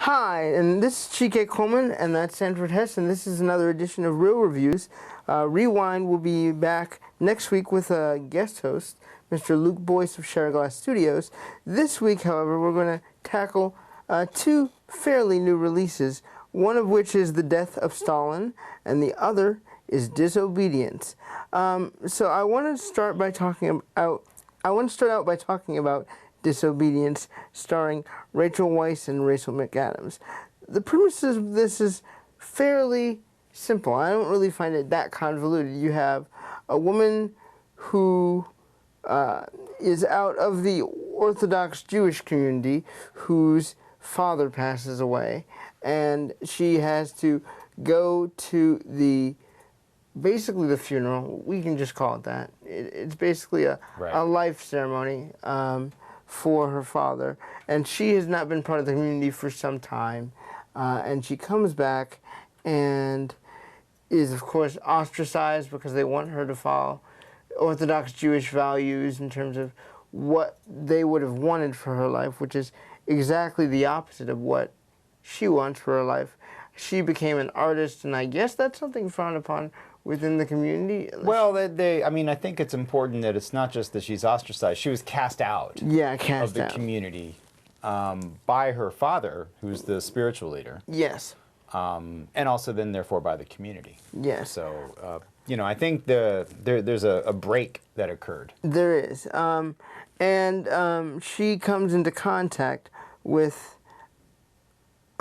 Hi, and this is Chike Coleman, and that's Sanford Hess, and this is another edition of Real Reviews. Rewind will be back next week with a guest host, Mr. Luke Boyce of Shatterglass Studios. This week, however, we're going to tackle two fairly new releases, one of which is The Death of Stalin, and the other is Disobedience. So I want to start by talking about Disobedience, starring Rachel Weisz and Rachel McAdams. The premise of this is fairly simple. I don't really find it that convoluted. You have a woman who is out of the Orthodox Jewish community whose father passes away, and she has to go to basically the funeral. We can just call it that. It's basically a life ceremony for her father, and she has not been part of the community for some time, and she comes back and is of course ostracized because they want her to follow Orthodox Jewish values in terms of what they would have wanted for her life, which is exactly the opposite of what she wants for her life. She became an artist, and I guess that's something frowned upon within the community. Well, I mean, I think it's important that it's not just that she's ostracized. She was cast out of the community by her father, who's the spiritual leader. Yes. And also then, therefore, by the community. Yes. So, you know, I think there's a break that occurred. There is. And she comes into contact with,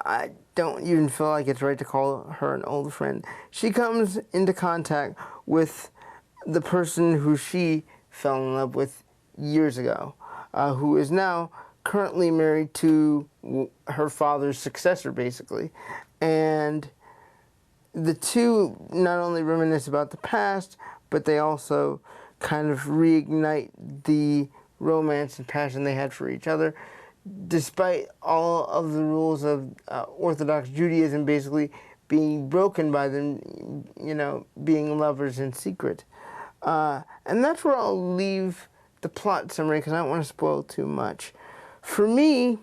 I don't even feel like it's right to call her an old friend. She comes into contact with the person who she fell in love with years ago, who is now currently married to her father's successor, basically. And the two not only reminisce about the past, but they also kind of reignite the romance and passion they had for each other, despite all of the rules of Orthodox Judaism basically being broken by them, you know, being lovers in secret. And that's where I'll leave the plot summary, because I don't want to spoil too much. For me,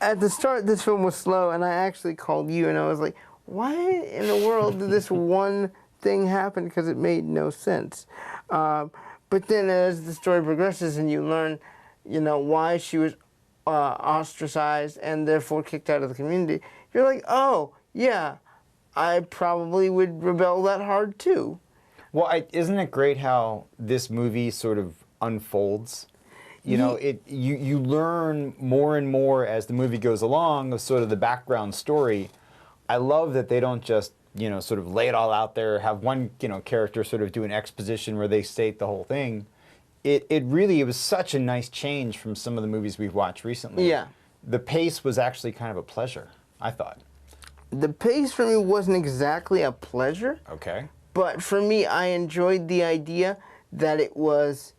at the start, this film was slow, and I actually called you, and I was like, why in the world did this one thing happen? Because it made no sense. But then as the story progresses and you learn, you know, why she was ostracized and therefore kicked out of the community, you're like, oh, yeah, I probably would rebel that hard too. Well, isn't it great how this movie sort of unfolds? You know, you learn more and more as the movie goes along of sort of the background story. I love that they don't just, you know, sort of lay it all out there, have one, you know, character sort of do an exposition where they state the whole thing. It was such a nice change from some of the movies we've watched recently. Yeah. The pace was actually kind of a pleasure, I thought. The pace for me wasn't exactly a pleasure. Okay. But for me, I enjoyed the idea that it was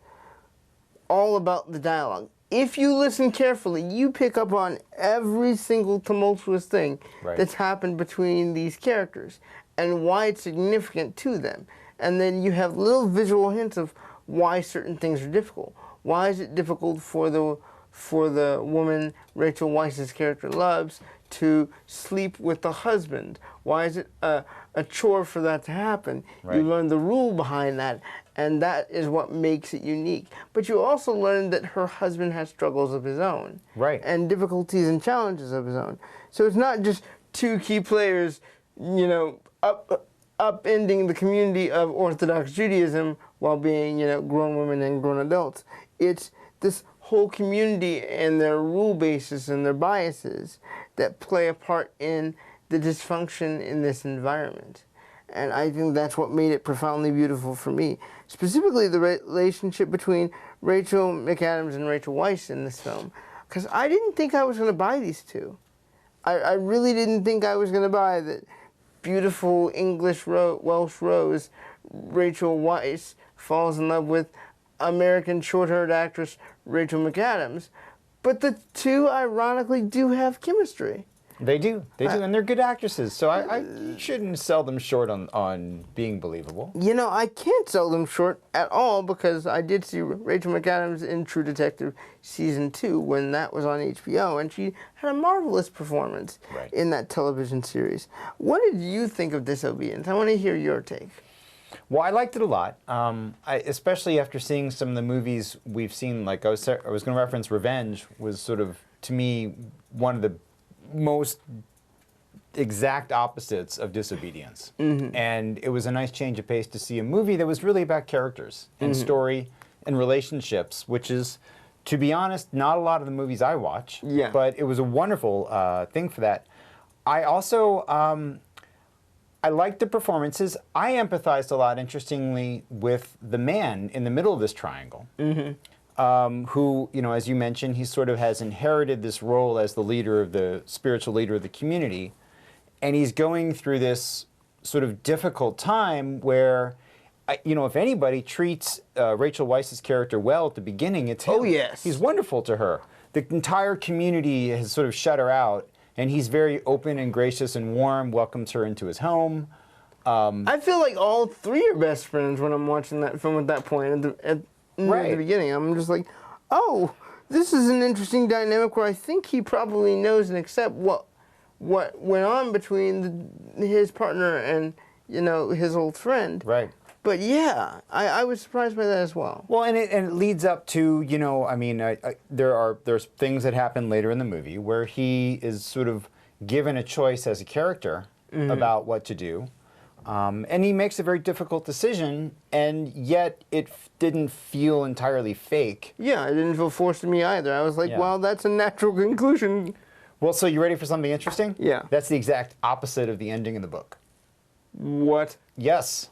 all about the dialogue. If you listen carefully, you pick up on every single tumultuous thing that's happened between these characters and why it's significant to them. And then you have little visual hints of why certain things are difficult. Why is it difficult for the woman Rachel Weisz's character loves to sleep with the husband? Why is it a chore for that to happen? You learn the rule behind that, and that is what makes it unique. But you also learn that her husband has struggles of his own, and difficulties and challenges of his own. So it's not just two key players, you know, upending the community of Orthodox Judaism while being, you know, grown women and grown adults. It's this whole community and their rule bases and their biases that play a part in the dysfunction in this environment. And I think that's what made it profoundly beautiful for me. Specifically the relationship between Rachel McAdams and Rachel Weisz in this film. Because I didn't think I was going to buy these two. I really didn't think I was going to buy that beautiful English Welsh rose Rachel Weisz falls in love with American short-haired actress Rachel McAdams. But the two, ironically, do have chemistry. They do, and they're good actresses. So I shouldn't sell them short on being believable. You know, I can't sell them short at all because I did see Rachel McAdams in True Detective Season 2 when that was on HBO, and she had a marvelous performance in that television series. What did you think of Disobedience? I want to hear your take. Well, I liked it a lot, especially after seeing some of the movies we've seen. Like I was going to reference Revenge was sort of, to me, one of the most exact opposites of Disobedience. And it was a nice change of pace to see a movie that was really about characters and story and relationships, which is, to be honest, not a lot of the movies I watch. Yeah. But it was a wonderful thing for that. I also, I liked the performances. I empathized a lot, interestingly, with the man in the middle of this triangle. Who, you know, as you mentioned, he sort of has inherited this role as the leader of the spiritual leader of the community, and he's going through this sort of difficult time where, you know, if anybody treats Rachel Weisz's character well at the beginning, it's him. Oh, yes. He's wonderful to her. The entire community has sort of shut her out, and he's very open and gracious and warm, welcomes her into his home. I feel like all three are best friends when I'm watching that film at that point. At the beginning, I'm just like, oh, this is an interesting dynamic where I think he probably knows and accepts what went on between his partner and, you know, his old friend. Right. But yeah, I was surprised by that as well. Well, and it leads up to, you know, I mean, there's things that happen later in the movie where he is sort of given a choice as a character about what to do. And he makes a very difficult decision, and yet it didn't feel entirely fake. Yeah, it didn't feel forced to me either. I was like, well, that's a natural conclusion. Well, so you ready for something interesting? Yeah. That's the exact opposite of the ending in the book. What? Yes.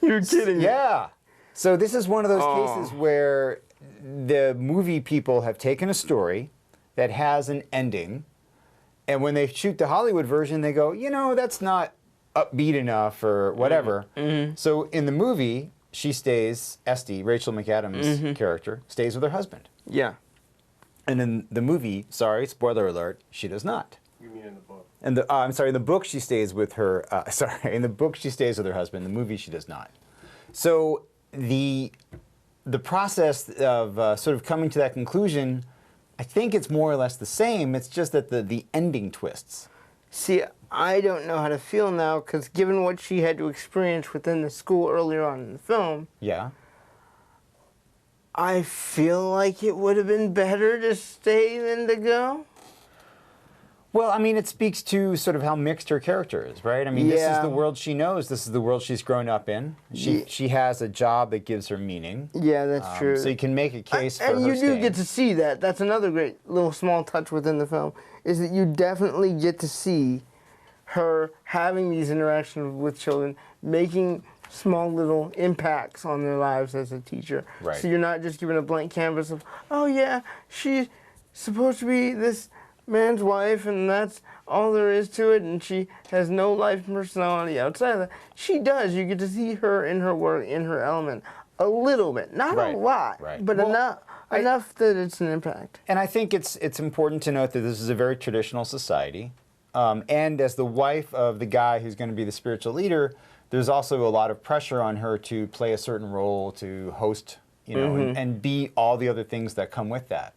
You're kidding me. Yeah. So this is one of those cases where the movie people have taken a story that has an ending, and when they shoot the Hollywood version, they go, you know, that's not upbeat enough or whatever. So in the movie, she stays, Esty, Rachel McAdams' character, stays with her husband. Yeah. And in the movie, sorry, spoiler alert, she does not. You mean in the book? And I'm sorry, in the book she stays with her, in the book she stays with her husband. In the movie she does not. So the process of sort of coming to that conclusion, I think it's more or less the same. It's just that the ending twists. See, I don't know how to feel now because given what she had to experience within the school earlier on in the film, Yeah. I feel like it would have been better to stay than to go. Well, I mean, it speaks to sort of how mixed her character is, right? I mean, this is the world she knows. This is the world she's grown up in. She has a job that gives her meaning. Yeah, that's true. So you can make a case for and her you do staying. get to see that. That's another great little small touch within the film, is that you definitely get to see her having these interactions with children, making small little impacts on their lives as a teacher. Right. So you're not just given a blank canvas of, oh yeah, she's supposed to be this man's wife and that's all there is to it, and she has no life and personality outside of that. She does. You get to see her in her work, in her element, a little bit. Not a lot, but enough that it's an impact. And I think it's important to note that this is a very traditional society. And as the wife of the guy who's going to be the spiritual leader, there's also a lot of pressure on her to play a certain role, to host, you know, and be all the other things that come with that.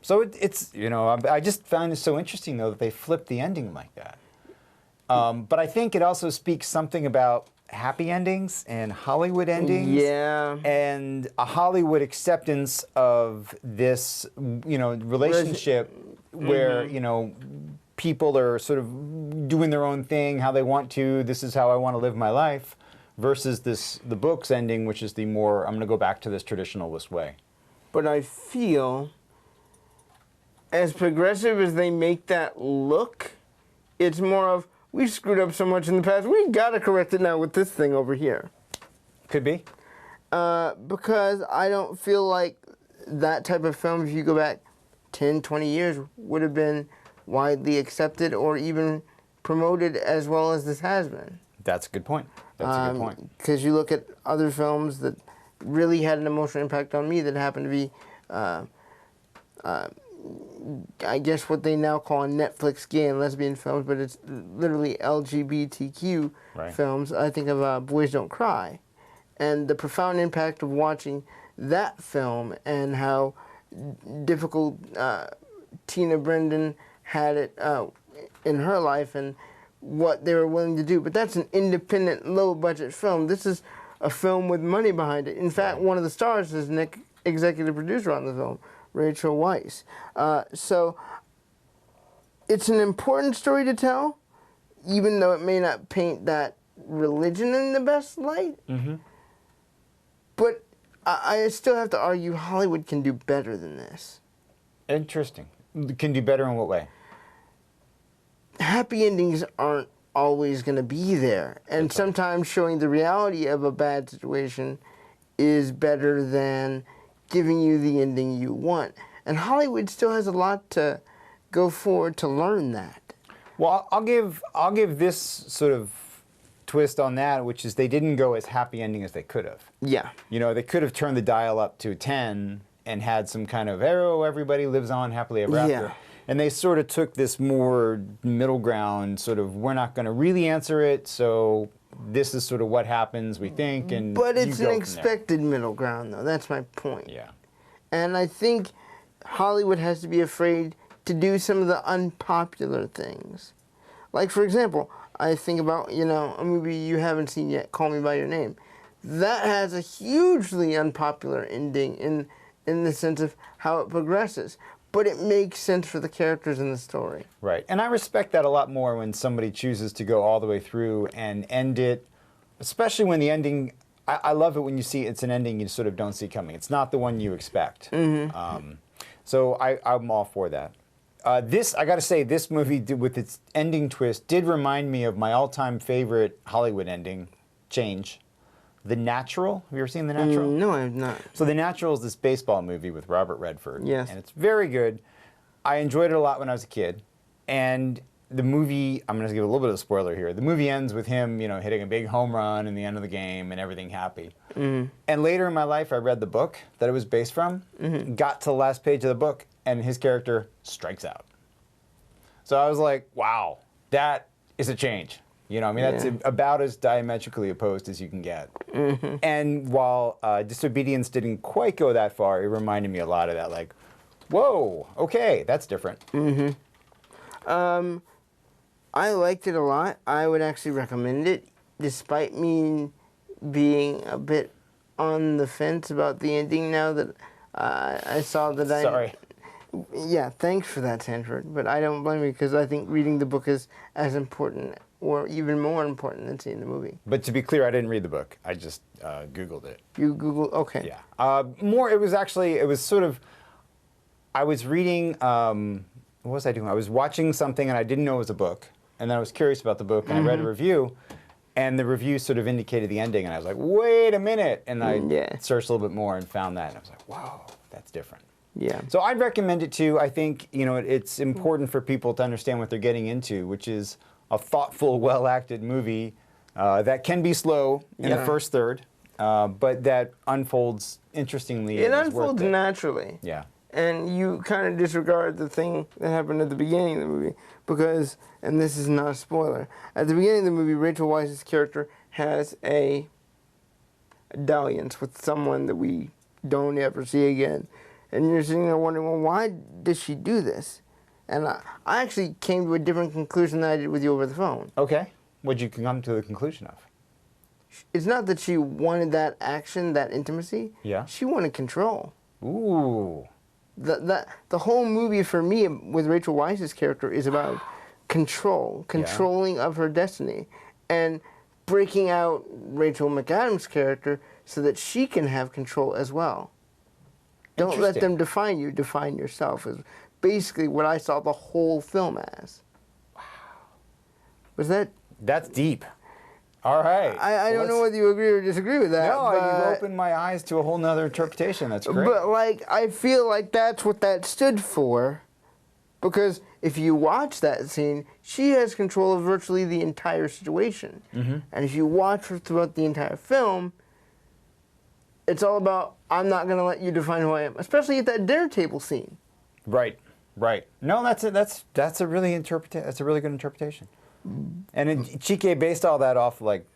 So it's, you know, I just found it so interesting, though, that they flipped the ending like that. But I think it also speaks something about happy endings and Hollywood endings. Yeah. And a Hollywood acceptance of this, you know, relationship where, you know, people are sort of doing their own thing, how they want to, this is how I want to live my life, versus the book's ending, which is the more, I'm going to go back to this traditionalist way. But I feel, as progressive as they make that look, it's more of, we've screwed up so much in the past, we got to correct it now with this thing over here. Could be. Because I don't feel like that type of film, if you go back 10, 20 years, would have been widely accepted or even promoted as well as this has been. That's a good point. That's a good point. Because you look at other films that really had an emotional impact on me that happened to be, I guess what they now call Netflix gay and lesbian films, but it's literally LGBTQ Right. films. I think of Boys Don't Cry, and the profound impact of watching that film and how difficult Tina Brendan had it in her life and what they were willing to do. But that's an independent, low-budget film. This is a film with money behind it. In fact, one of the stars is Nick, executive producer on the film, Rachel Weisz. So it's an important story to tell, even though it may not paint that religion in the best light. Mm-hmm. But I still have to argue Hollywood can do better than this. Interesting. Can do better in what way? Happy endings aren't always going to be there. And sometimes showing the reality of a bad situation is better than giving you the ending you want. And Hollywood still has a lot to go forward to learn that. Well, I'll give this sort of twist on that, which is they didn't go as happy ending as they could have. Yeah. You know, they could have turned the dial up to 10 and had some kind of, oh, everybody lives on happily ever after. Yeah. And they sort of took this more middle ground, sort of, we're not going to really answer it, so this is sort of what happens, we think, and But you it's go an from expected middle ground, though. That's my point. there. Yeah. And I think Hollywood has to be afraid to do some of the unpopular things. Like, for example, I think about, you know, a movie you haven't seen yet, Call Me By Your Name. That has a hugely unpopular ending in the sense of how it progresses. But it makes sense for the characters in the story. Right. And I respect that a lot more when somebody chooses to go all the way through and end it, especially when the ending, I love it when you see it's an ending you sort of don't see coming. It's not the one you expect. Mm-hmm. So I'm all for that. This, I got to say, this movie with its ending twist did remind me of my all-time favorite Hollywood ending, Change. The Natural. Have you ever seen The Natural? No, I have not. So The Natural is this baseball movie with Robert Redford. Yes. And it's very good. I enjoyed it a lot when I was a kid. And the movie, I'm going to give a little bit of a spoiler here. The movie ends with him, you know, hitting a big home run in the end of the game and everything happy. Mm-hmm. And later in my life, I read the book that it was based from, got to the last page of the book, and his character strikes out. So I was like, wow, that is a change. You know, I mean, that's about as diametrically opposed as you can get. Mm-hmm. And while Disobedience didn't quite go that far, it reminded me a lot of that, like, whoa, okay, that's different. Mm-hmm. I liked it a lot. I would actually recommend it, despite me being a bit on the fence about the ending now that I saw that I... Sorry. Yeah, thanks for that, Sanford. But I don't blame you, because I think reading the book is as important or even more important than seeing the movie. But to be clear, I didn't read the book. I just Googled it. You Googled, okay. Yeah. It was sort of, I was reading, what was I doing? I was watching something and I didn't know it was a book. And then I was curious about the book and I read a review. And the review sort of indicated the ending. And I was like, wait a minute. And I searched a little bit more and found that. And I was like, whoa, that's different. Yeah. So I'd recommend it too. I think, you know, it's important for people to understand what they're getting into, which is a thoughtful, well-acted movie that can be slow in the first third, but that unfolds interestingly. It unfolds naturally. Yeah. And you kind of disregard the thing that happened at the beginning of the movie because, and this is not a spoiler, at the beginning of the movie, Rachel Weisz's character has a dalliance with someone that we don't ever see again. And you're sitting there wondering, well, why did she do this? And I actually came to a different conclusion than I did with you over the phone. Okay. What'd you come to the conclusion of? It's not that she wanted that action, that intimacy. Yeah. She wanted control. Ooh. The whole movie for me with Rachel Weisz's character is about controlling of her destiny, and breaking out Rachel McAdams' character so that she can have control as well. Don't let them define you, define yourself is basically what I saw the whole film as. Wow. Was that... That's deep. All right. I don't know whether you agree or disagree with that. No, you've opened my eyes to a whole nother interpretation. That's great. But, like, I feel like that's what that stood for. Because if you watch that scene, she has control of virtually the entire situation. Mm-hmm. And if you watch her throughout the entire film, it's all about, I'm not going to let you define who I am. Especially at that dinner table scene. Right. Right. No, that's it. That's a really That's a really good interpretation. And Chike based all that off like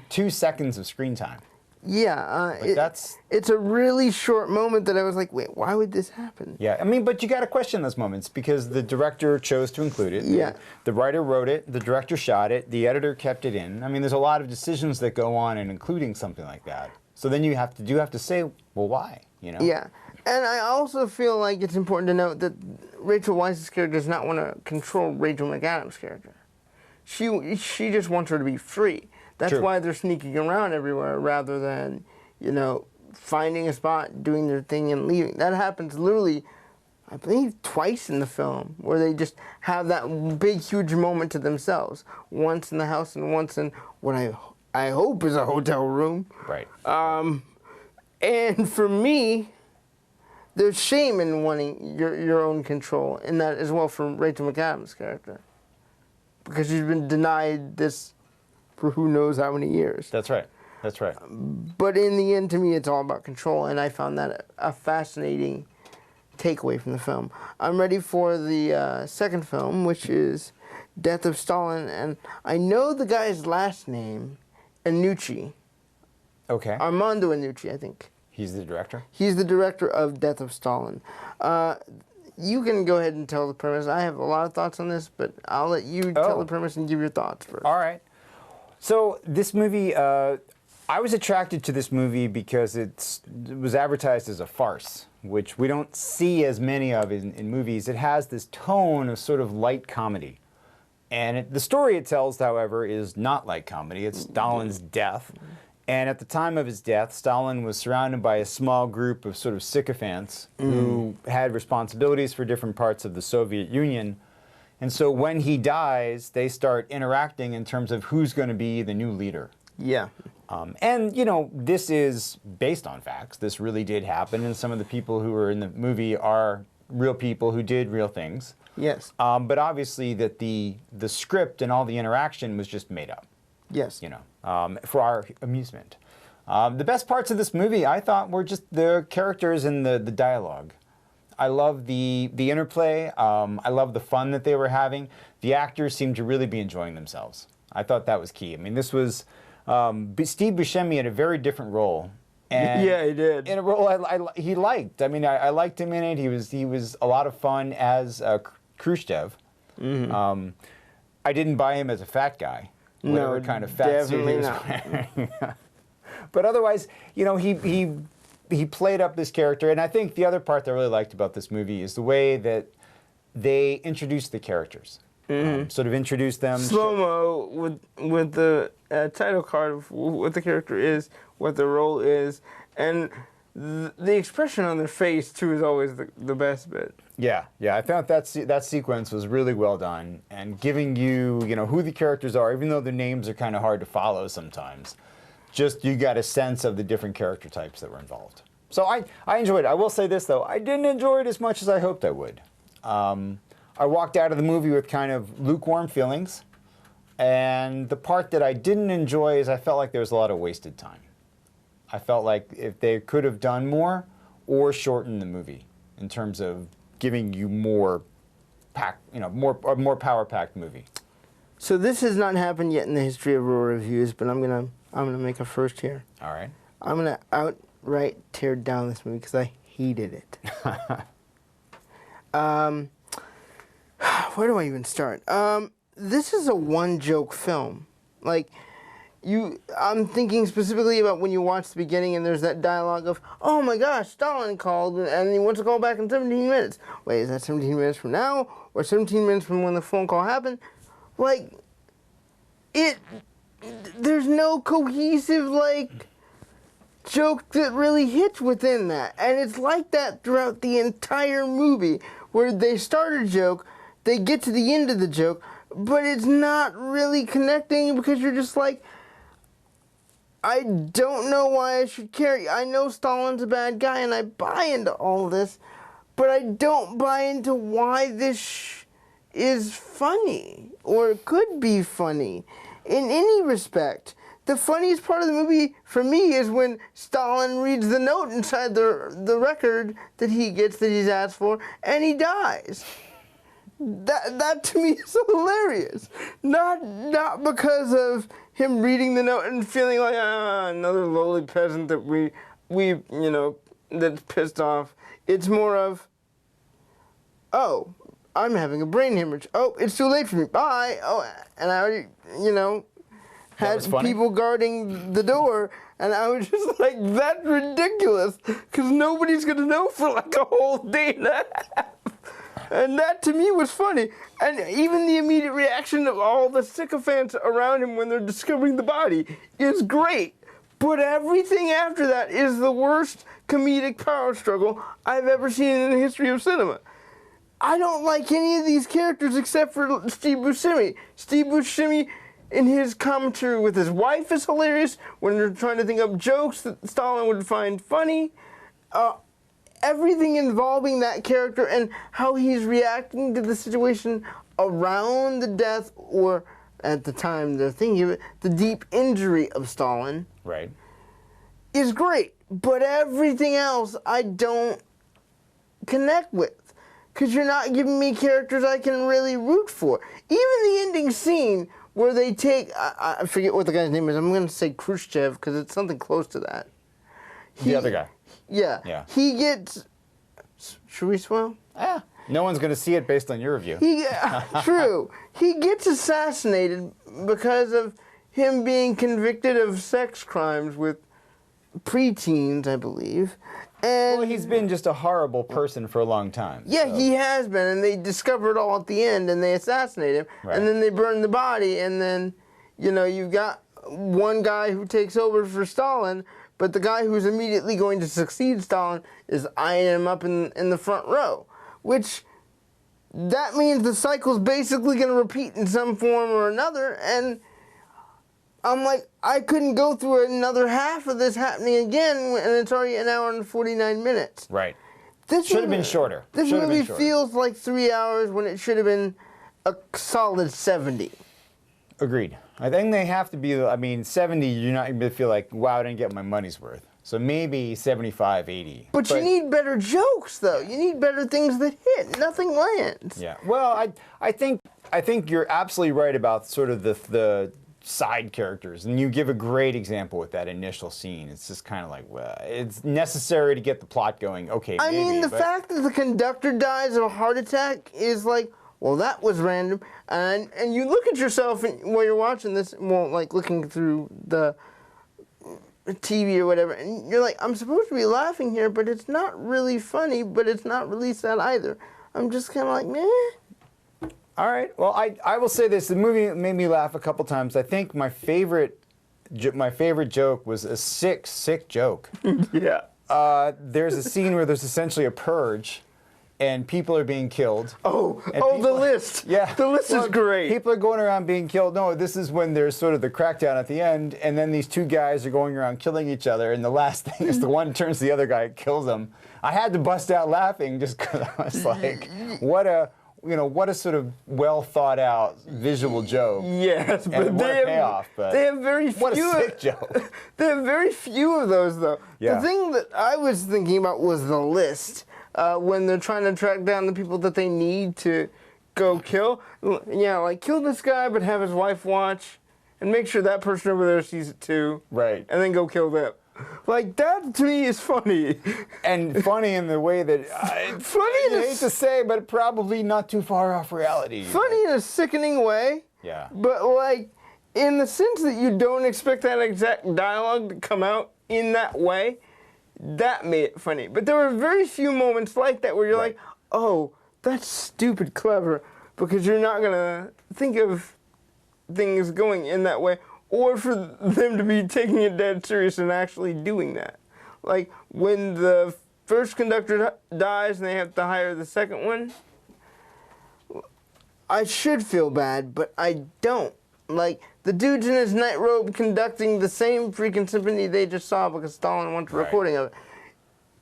2 seconds of screen time. Yeah, That's it's a really short moment that I was like, wait, why would this happen? yeah. I mean, but you got to question those moments because the director chose to include it. Yeah. The writer wrote it. The director shot it. The editor kept it in. I mean, there's a lot of decisions that go on in including something like that. So then you have to say, well, why? You know. Yeah, and I also feel like it's important to note that Rachel Weisz's character does not want to control Rachel McAdams' character. She just wants her to be free. That's True. why they're sneaking around everywhere rather than, finding a spot, doing their thing, and leaving. That happens literally, I believe, twice in the film, where they just have that big, huge moment to themselves. Once in the house and once in what I hope is a hotel room. Right. And for me, there's shame in wanting your own control, and that as well for Rachel McAdams' character. Because she's been denied this for who knows how many years. That's right. That's right. But in the end, to me, it's all about control, and I found that a fascinating takeaway from the film. I'm ready for the second film, which is Death of Stalin, and I know the guy's last name, Iannucci. Okay. Armando Iannucci, I think. He's the director? He's the director of Death of Stalin. You can go ahead and tell the premise. I have a lot of thoughts on this, but I'll let you tell the premise and give your thoughts first. All right. So this movie, I was attracted to this movie because it was advertised as a farce, which we don't see as many of in movies. It has this tone of sort of light comedy. And the story it tells, however, is not light comedy. It's Stalin's death. And at the time of his death, Stalin was surrounded by a small group of sort of sycophants who had responsibilities for different parts of the Soviet Union. And so when he dies, they start interacting in terms of who's going to be the new leader. Yeah. And, this is based on facts. This really did happen. And some of the people who are in the movie are real people who did real things. Yes. But obviously that the script and all the interaction was just made up. Yes. For our amusement. The best parts of this movie, I thought, were just the characters and the dialogue. I love the interplay. I love the fun that they were having. The actors seemed to really be enjoying themselves. I thought that was key. I mean, this was Steve Buscemi had a very different role. And yeah, he did. In a role he liked. I mean, I liked him in it. He was a lot of fun as Khrushchev. Mm-hmm. I didn't buy him as a fat guy. Whatever kind of fat suit he was wearing. But otherwise, he played up this character, and I think the other part that I really liked about this movie is the way that they introduced the characters. Sort of introduced them. Slow-mo with the title card of what the character is, what the role is, and the expression on their face too is always the best bit. Yeah. I thought that sequence was really well done, and giving you who the characters are, even though the names are kind of hard to follow sometimes. Just you got a sense of the different character types that were involved. So I enjoyed it. I will say this though, I didn't enjoy it as much as I hoped I would. I walked out of the movie with kind of lukewarm feelings, and the part that I didn't enjoy is I felt like there was a lot of wasted time. I felt like if they could have done more or shortened the movie in terms of giving you more more power-packed movie. So this has not happened yet in the history of Raw Reviews, but I'm gonna make a first here. All right. I'm gonna outright tear down this movie because I hated it. Where do I even start? This is a one-joke film. I'm thinking specifically about when you watch the beginning and there's that dialogue of, oh my gosh, Stalin called and he wants to call back in 17 minutes. Wait, is that 17 minutes from now or 17 minutes from when the phone call happened? There's no cohesive, joke that really hits within that. And it's like that throughout the entire movie, where they start a joke, they get to the end of the joke, but it's not really connecting because you're just like, I don't know why I should care. I know Stalin's a bad guy and I buy into all this, but I don't buy into why this is funny or could be funny in any respect. the funniest part of the movie for me is when Stalin reads the note inside the record that he gets that he's asked for, and he dies. That to me is hilarious. Not because of him reading the note and feeling like another lowly peasant that we that's pissed off. It's more of, oh, I'm having a brain hemorrhage. Oh, it's too late for me. Bye. Oh, and I already, had people guarding the door, and I was just like, that's ridiculous, because nobody's going to know for like a whole day and a half. And that to me was funny. And even the immediate reaction of all the sycophants around him when they're discovering the body is great. But everything after that is the worst comedic power struggle I've ever seen in the history of cinema. I don't like any of these characters except for Steve Buscemi. Steve Buscemi in his commentary with his wife is hilarious when they're trying to think up jokes that Stalin would find funny. Everything involving that character and how he's reacting to the situation around the death, or at the time they're thinking of it, the deep injury of Stalin. Right. Is great. But everything else I don't connect with. Because you're not giving me characters I can really root for. Even the ending scene where they take, I forget what the guy's name is, I'm going to say Khrushchev because it's something close to that. The other guy. Yeah. He gets, should we swell? Yeah. No one's going to see it based on your review. True. He gets assassinated because of him being convicted of sex crimes with preteens, I believe. And well, he's been just a horrible person for a long time. Yeah, so. He has been, and they discover it all at the end, and they assassinate him, and then they burn the body, and then, you've got one guy who takes over for Stalin, but the guy who's immediately going to succeed Stalin is eyeing him up in the front row, which that means the cycle's basically going to repeat in some form or another, and I'm like, I couldn't go through another half of this happening again, and it's already an hour and 49 minutes. Right. This should have been shorter. This movie feels like 3 hours when it should have been a solid 70. Agreed. I think they have to be, 70, you're not going to feel like, wow, I didn't get my money's worth. So maybe 75, 80. But you need better jokes, though. You need better things that hit. Nothing lands. Yeah. Well, I think you're absolutely right about sort of the side characters, and you give a great example with that initial scene. It's just kind of like, well, it's necessary to get the plot going. Okay, I mean, the fact that the conductor dies of a heart attack is like, well, that was random. And you look at yourself while you're watching this, well, like looking through the TV or whatever, and you're like, I'm supposed to be laughing here, but it's not really funny, but it's not really sad either. I'm just kind of like, meh. All right. Well, I will say this: the movie made me laugh a couple times. I think my favorite joke was a sick joke. Yeah. There's a scene where there's essentially a purge, and people are being killed. The list. Yeah. The list is great. People are going around being killed. No, this is when there's sort of the crackdown at the end, and then these two guys are going around killing each other, and the last thing is the one turns to the other guy and kills him. I had to bust out laughing just because I was like, what a sort of well thought out visual joke. Yes, but they have very few. What a sick joke. They have very few of those, though. Yeah. The thing that I was thinking about was the list. When they're trying to track down the people that they need to go kill. Yeah, like kill this guy, but have his wife watch, and make sure that person over there sees it too. Right. And then go kill them. Like, that to me is funny. And funny in the way that, I hate to say, but probably not too far off reality. Funny in a sickening way. Yeah. But, like, in the sense that you don't expect that exact dialogue to come out in that way, that made it funny. But there were very few moments like that where you're like, oh, that's stupid clever, because you're not going to think of things going in that way. Or for them to be taking it dead serious and actually doing that. Like, when the first conductor dies and they have to hire the second one, I should feel bad, but I don't. Like, the dude's in his night robe conducting the same freaking symphony they just saw because Stalin wants a recording of it.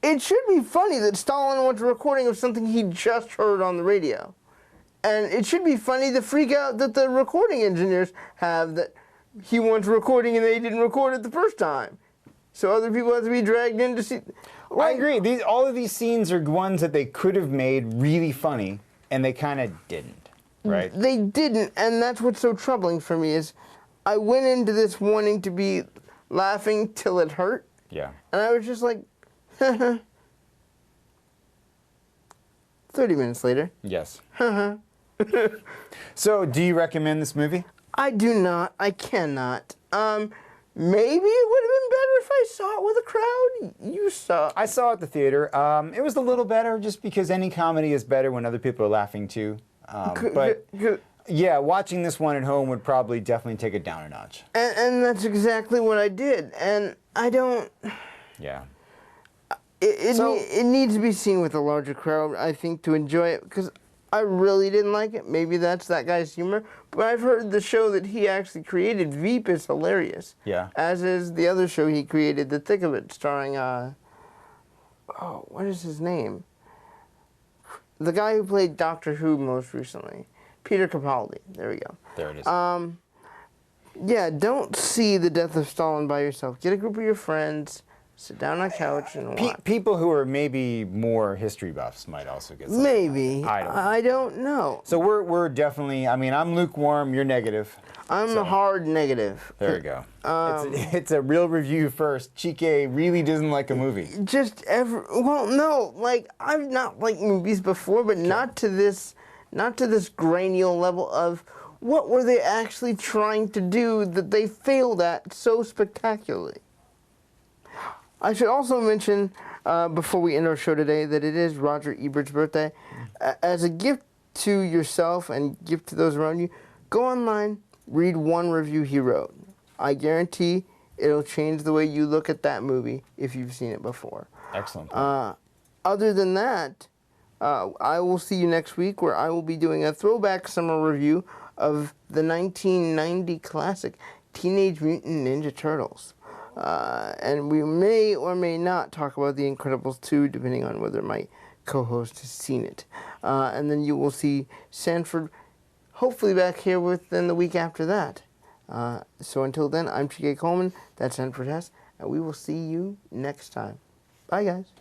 It should be funny that Stalin wants a recording of something he just heard on the radio. And it should be funny the freak out that the recording engineers have that he wants recording and they didn't record it the first time. So other people have to be dragged in to see. I agree. All of these scenes are ones that they could have made really funny, and they kind of didn't, right? They didn't, and that's what's so troubling for me is I went into this wanting to be laughing till it hurt. Yeah. And I was just like, 30 minutes later. Yes. So, do you recommend this movie? I do not. I cannot. Maybe it would have been better if I saw it with a crowd. You saw. I saw it at the theater. It was a little better just because any comedy is better when other people are laughing too. But yeah, watching this one at home would probably definitely take it down a notch. And that's exactly what I did. And I don't. Yeah. It needs to be seen with a larger crowd, I think, to enjoy it, because I really didn't like it. Maybe that's that guy's humor. But I've heard the show that he actually created, Veep, is hilarious. Yeah. As is the other show he created, The Thick of It, starring, what is his name? The guy who played Doctor Who most recently. Peter Capaldi. There we go. There it is. Yeah, don't see The Death of Stalin by yourself. Get a group of your friends. Sit down on a couch and watch. People who are maybe more history buffs might also get something. Maybe. I don't know. So we're definitely, I mean, I'm lukewarm, you're negative. I'm a hard negative. There we go. It's a real review first. Chike really doesn't like a movie. Well, no, like, I've not liked movies before, but not to this granular level of what were they actually trying to do that they failed at so spectacularly. I should also mention, before we end our show today, that it is Roger Ebert's birthday. As a gift to yourself and gift to those around you, go online, read one review he wrote. I guarantee it'll change the way you look at that movie if you've seen it before. Excellent. Other than that, I will see you next week, where I will be doing a throwback summer review of the 1990 classic Teenage Mutant Ninja Turtles. And we may or may not talk about The Incredibles 2, depending on whether my co-host has seen it. And then you will see Sanford hopefully back here within the week after that. So until then, I'm Chike Coleman, that's Sanford Hess, and we will see you next time. Bye, guys.